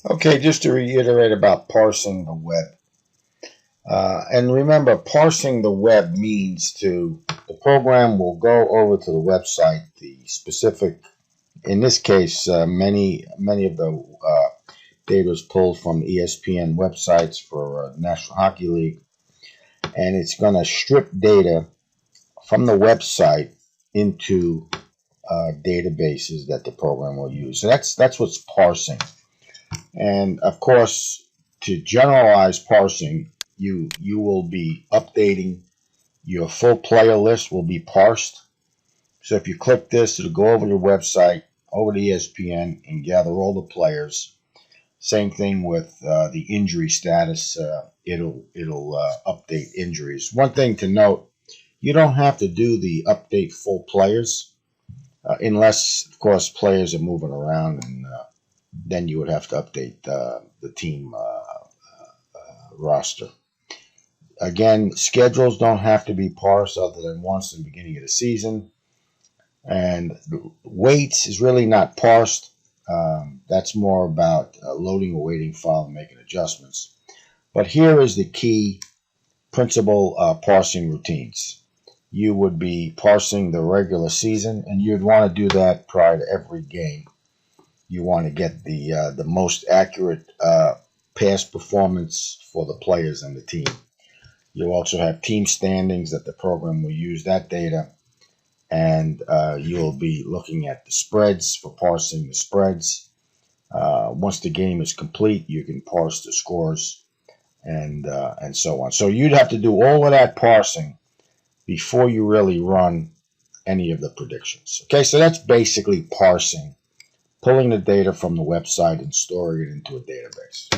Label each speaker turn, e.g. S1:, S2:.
S1: Okay, just to reiterate about parsing the web. And remember, parsing the web means the program will go over to the website, the specific, in this case, many of the data is pulled from ESPN websites for National Hockey League, and it's going to strip data from the website into databases that the program will use. So that's what's parsing. And of course, to generalize parsing, you will be updating your full player list will be parsed. So if you click this, it'll go over to your website, over to ESPN, and gather all the players. Same thing with the injury status. It'll update injuries. One thing to note: you don't have to do the update full players unless, of course, players are moving around, and then you would have to update the team roster. Again, schedules don't have to be parsed other than once in the beginning of the season. And weights is really not parsed. That's more about loading a waiting file and making adjustments. But here is the key principle parsing routines. You would be parsing the regular season, and you'd want to do that prior to every game. You want to get the most accurate past performance for the players and the team. You also have team standings that the program will use that data, and you'll be looking at the spreads for parsing the spreads. Once the game is complete, you can parse the scores and so on. So you'd have to do all of that parsing before you really run any of the predictions. Okay, so that's basically parsing, pulling the data from the website and storing it into a database.